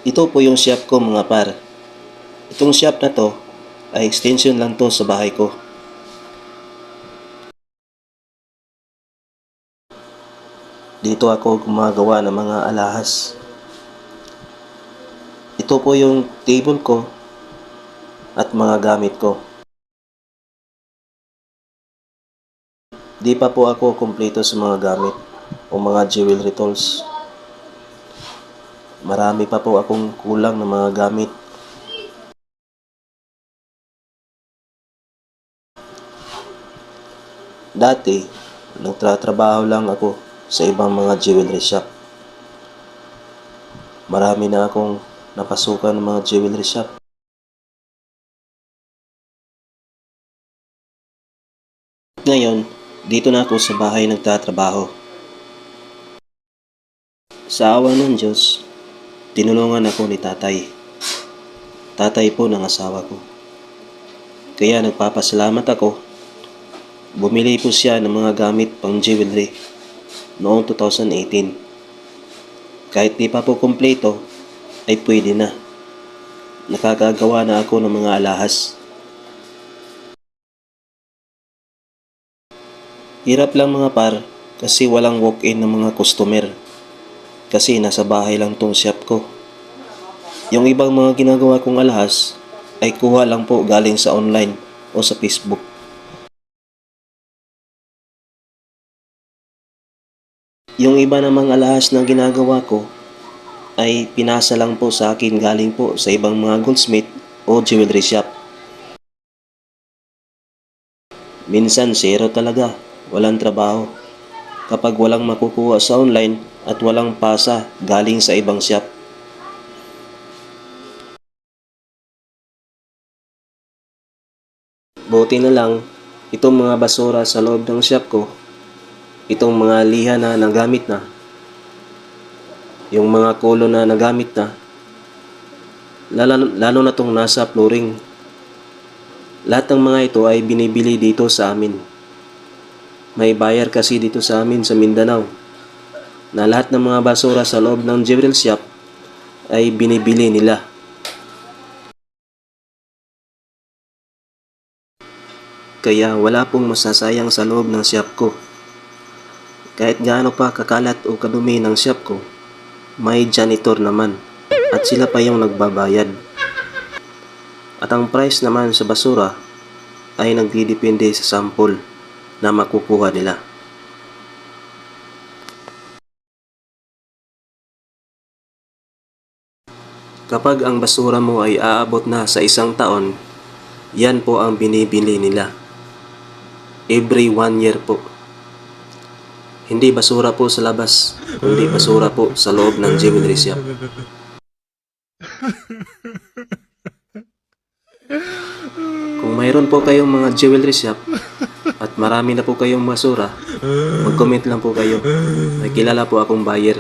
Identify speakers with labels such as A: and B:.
A: Ito po yung shop ko mga par. Itong shop na to ay extension lang to sa bahay ko. Dito ako gumagawa ng mga alahas. Ito po yung table ko at mga gamit ko. Di pa po ako kumpleto sa mga gamit o mga jewelry tools. Marami pa po akong kulang na mga gamit. Dati, nagtatrabaho lang ako sa ibang mga jewelry shop. Marami na akong napasukan ng mga jewelry shop. Ngayon, dito na ako sa bahay nagtatrabaho. Sa awa ng Diyos, tinulungan ako ni tatay. Tatay po ng asawa ko. Kaya nagpapasalamat ako. Bumili po siya ng mga gamit pang jewelry noong 2018. Kahit di pa po kumpleto, ay pwede na. Nakakagawa na ako ng mga alahas. Hirap lang mga par kasi walang walk-in ng mga customer. Kasi nasa bahay lang tong shop ko. Yung ibang mga ginagawa kong alahas ay kuha lang po galing sa online o sa Facebook. Yung iba namang alahas na ginagawa ko ay pinasa lang po sa akin galing po sa ibang mga goldsmith o jewelry shop. Minsan zero talaga, walang trabaho. Kapag walang makukuha sa online at walang pasa galing sa ibang shop. Buti na lang, itong mga basura sa loob ng shop ko, itong mga liha na nagamit na, yung mga kulo na nagamit na, lalo na itong nasa flooring. Lahat ng mga ito ay binibili dito sa amin. May buyer kasi dito sa amin sa Mindanao na lahat ng mga basura sa loob ng jewelry shop ay binibili nila. Kaya wala pong masasayang sa loob ng shop ko. Kahit gaano pa kakalat o kadumi ng shop ko, may janitor naman at sila pa yung nagbabayad. At ang price naman sa basura ay nagdidepende sa sample na makukuha nila. Kapag ang basura mo ay aabot na sa 1 taon, yan po ang binibili nila. Every 1 year po. Hindi basura po sa labas, kundi basura po sa loob ng jewelry shop. Kung mayroon po kayong mga jewelry shop at marami na po kayong basura, mag-comment lang po kayo. May kilala po akong buyer.